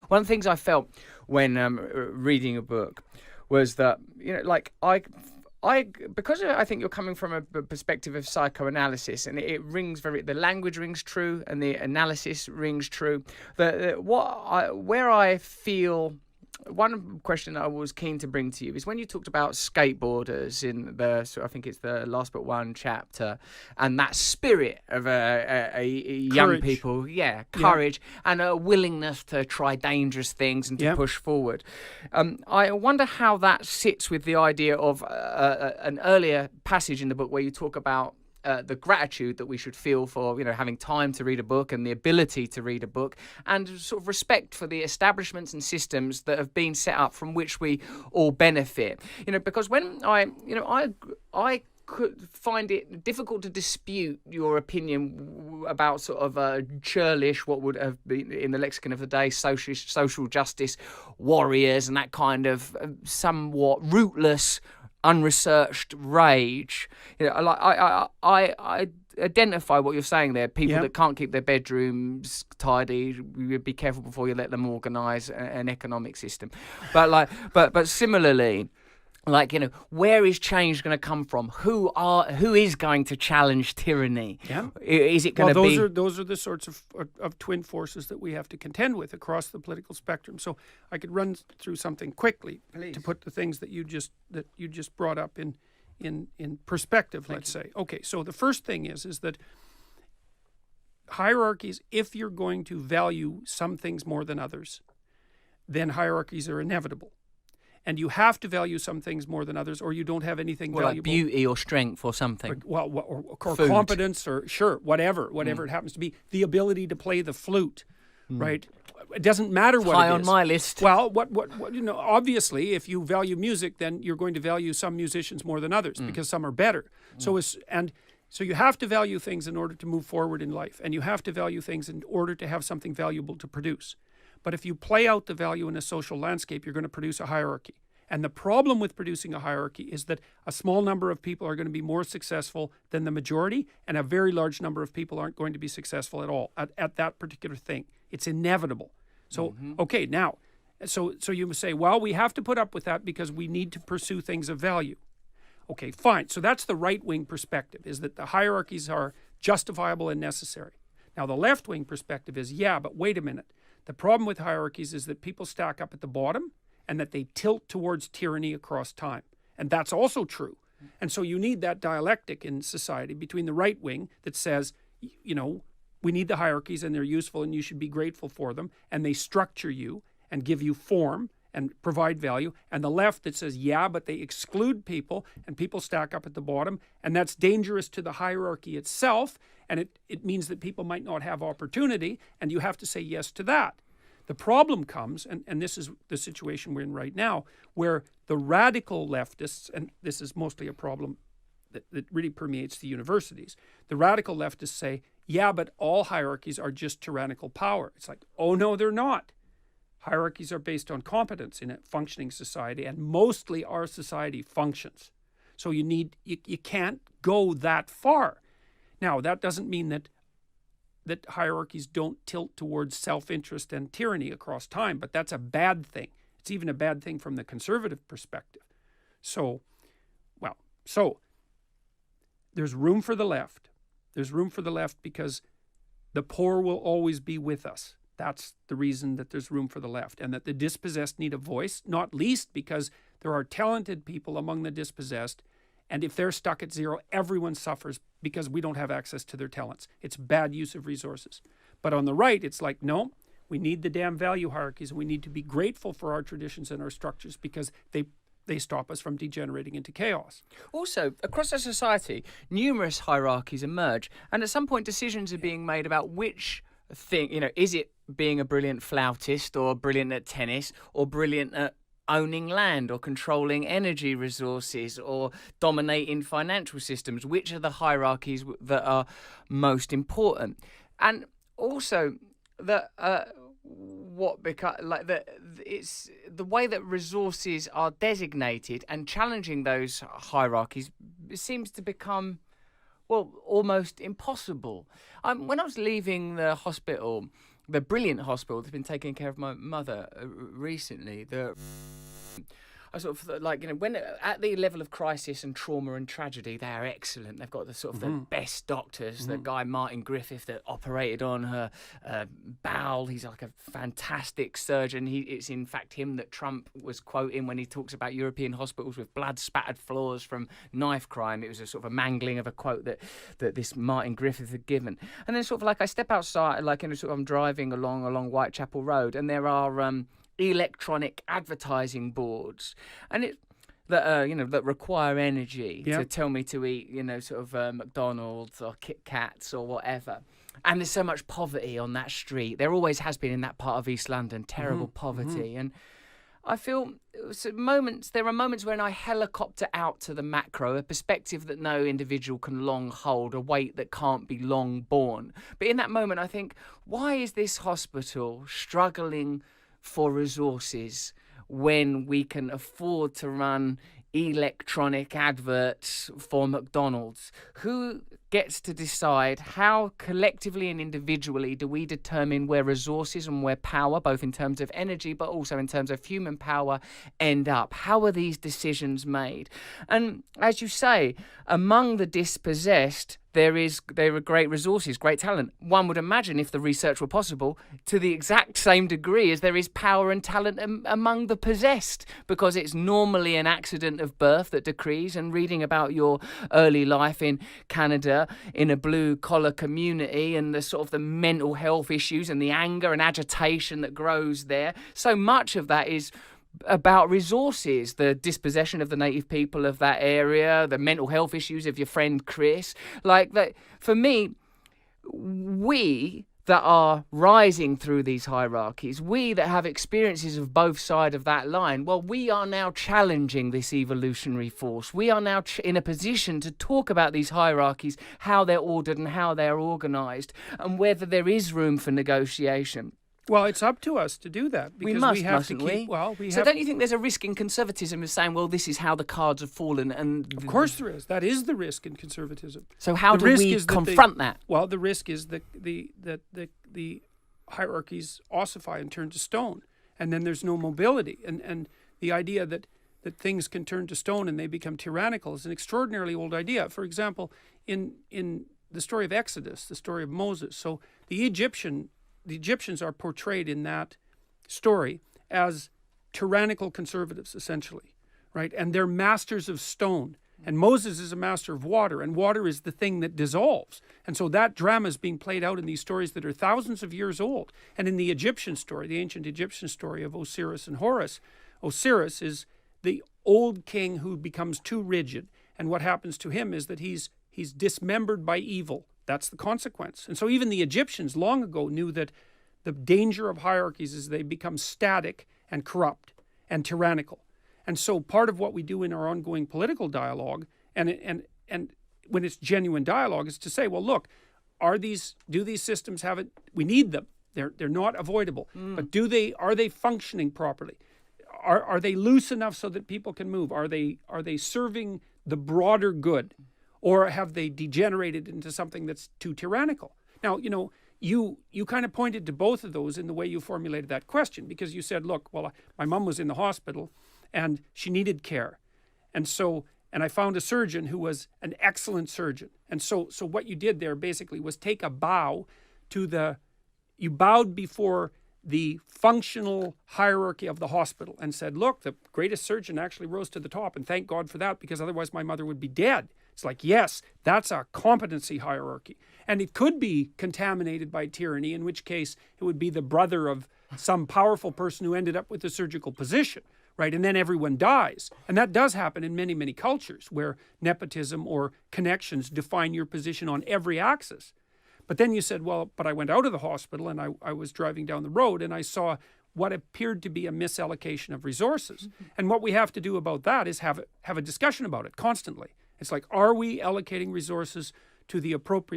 One of the things I felt when reading a book was that, like because I think you're coming from a perspective of psychoanalysis, and it rings the language rings true, and the analysis rings true. Where I feel. One question I was keen to bring to you is when you talked about skateboarders in I think it's the last but one chapter, and that spirit of a young Courage. people, courage, and a willingness to try dangerous things and to push forward. I wonder how that sits with the idea of an earlier passage in the book where you talk about the gratitude that we should feel for, having time to read a book and the ability to read a book, and sort of respect for the establishments and systems that have been set up from which we all benefit. Because when I could find it difficult to dispute your opinion about sort of churlish, what would have been in the lexicon of the day, social justice warriors, and that kind of somewhat rootless, unresearched rage. I identify what you're saying there. People that can't keep their bedrooms tidy, be careful before you let them organise an economic system. But similarly, where is change going to come from? Who is going to challenge tyranny? Yeah. Is it going to be? Those are the sorts of twin forces that we have to contend with across the political spectrum. So I could run through something quickly to put the things that you just brought up in perspective. Let's say. Okay. So the first thing is that hierarchies, if you're going to value some things more than others, then hierarchies are inevitable. And you have to value some things more than others, or you don't have anything valuable. Like beauty or strength or something. Or competence, or whatever it happens to be. The ability to play the flute, right? It doesn't matter what it is. High on my list. Well, obviously, if you value music, then you're going to value some musicians more than others because some are better. So you have to value things in order to move forward in life, and you have to value things in order to have something valuable to produce. But if you play out the value in a social landscape, you're going to produce a hierarchy. And the problem with producing a hierarchy is that a small number of people are going to be more successful than the majority, and a very large number of people aren't going to be successful at all at that particular thing. It's inevitable. So, okay, now, so you say, well, we have to put up with that because we need to pursue things of value. Okay, fine. So that's the right-wing perspective, is that the hierarchies are justifiable and necessary. Now, the left-wing perspective is, but wait a minute. The problem with hierarchies is that people stack up at the bottom and that they tilt towards tyranny across time. And that's also true. And so you need that dialectic in society between the right wing that says, we need the hierarchies and they're useful and you should be grateful for them, and they structure you and give you form and provide value, and the left that says, but they exclude people and people stack up at the bottom, and that's dangerous to the hierarchy itself, and it means that people might not have opportunity, and you have to say yes to that. The problem comes, and this is the situation we're in right now, where the radical leftists, and this is mostly a problem that really permeates the universities, the radical leftists say, but all hierarchies are just tyrannical power. It's like, oh no, they're not. Hierarchies are based on competence in a functioning society, and mostly our society functions. So you can't go that far. Now, that doesn't mean that hierarchies don't tilt towards self-interest and tyranny across time, but that's a bad thing. It's even a bad thing from the conservative perspective. So there's room for the left. There's room for the left because the poor will always be with us. That's the reason that there's room for the left, and that the dispossessed need a voice, not least because there are talented people among the dispossessed, and if they're stuck at zero, everyone suffers because we don't have access to their talents. It's bad use of resources. But on the right, it's like, no, we need the damn value hierarchies, and we need to be grateful for our traditions and our structures because they stop us from degenerating into chaos. Also, across our society, numerous hierarchies emerge, and at some point decisions are being made about which thing, is it being a brilliant flautist or brilliant at tennis or brilliant at owning land or controlling energy resources or dominating financial systems? Which are the hierarchies that are most important? And also it's the way that resources are designated, and challenging those hierarchies seems to become almost impossible. When I was leaving the hospital the brilliant hospital that's been taking care of my mother recently. I sort of like, when at the level of crisis and trauma and tragedy, they are excellent. They've got the sort of the best doctors. The guy Martin Griffith that operated on her bowel, he's like a fantastic surgeon. It's in fact him that Trump was quoting when he talks about European hospitals with blood spattered floors from knife crime. It was a sort of a mangling of a quote that this Martin Griffith had given. And then sort of like I step outside, like sort of I'm driving along Whitechapel Road, and there are electronic advertising boards, and that require energy to tell me to eat, sort of McDonald's or Kit Kats or whatever. And there's so much poverty on that street. There always has been in that part of East London, terrible poverty. And I feel there are moments when I helicopter out to the macro, a perspective that no individual can long hold, a weight that can't be long borne. But in that moment, I think, why is this hospital struggling for resources when we can afford to run electronic adverts for McDonald's? Who gets to decide how collectively and individually do we determine where resources and where power, both in terms of energy but also in terms of human power, end up? How are these decisions made? And as you say, among the dispossessed, there are great resources, great talent. One would imagine, if the research were possible, to the exact same degree as there is power and talent among the possessed, because it's normally an accident of birth that decrees. And reading about your early life in Canada in a blue-collar community and the sort of the mental health issues and the anger and agitation that grows there, so much of that is about resources, the dispossession of the native people of that area, the mental health issues of your friend Chris. Like that, for me, we that are rising through these hierarchies, we that have experiences of both sides of that line, well, we are now challenging this evolutionary force. We are now in a position to talk about these hierarchies, how they're ordered and how they're organised, and whether there is room for negotiation. Well, it's up to us to do that. Because we have mustn't to keep, we? So don't you think there's a risk in conservatism of saying, well, this is how the cards have fallen? And of course there is. That is the risk in conservatism. So how do we confront that? Well, the risk is that the hierarchies ossify and turn to stone, and then there's no mobility. And the idea that things can turn to stone and they become tyrannical is an extraordinarily old idea. For example, in the story of Exodus, the story of Moses, so the Egyptians are portrayed in that story as tyrannical conservatives, essentially, right? And they're masters of stone. And Moses is a master of water, and water is the thing that dissolves. And so that drama is being played out in these stories that are thousands of years old. And in the Egyptian story, the ancient Egyptian story of Osiris and Horus, Osiris is the old king who becomes too rigid. And what happens to him is that he's dismembered by evil. That's the consequence. And so even the Egyptians long ago knew that the danger of hierarchies is they become static and corrupt and tyrannical. And so part of what we do in our ongoing political dialogue, and when it's genuine dialogue, is to say, well, look, do these systems have it? We need them. They're not avoidable. But are they functioning properly? Are they loose enough so that people can move? Are they serving the broader good? Or have they degenerated into something that's too tyrannical? Now, you kind of pointed to both of those in the way you formulated that question, because you said, look, well, my mom was in the hospital and she needed care. And I found a surgeon who was an excellent surgeon. And so what you did there basically was take a bow you bowed before the functional hierarchy of the hospital and said, look, the greatest surgeon actually rose to the top, and thank God for that, because otherwise my mother would be dead. It's like, yes, that's a competency hierarchy. And it could be contaminated by tyranny, in which case it would be the brother of some powerful person who ended up with the surgical position, right? And then everyone dies. And that does happen in many, many cultures where nepotism or connections define your position on every axis. But then you said, well, but I went out of the hospital and I was driving down the road and I saw what appeared to be a misallocation of resources. And what we have to do about that is have a discussion about it constantly. It's like, are we allocating resources to the appropriate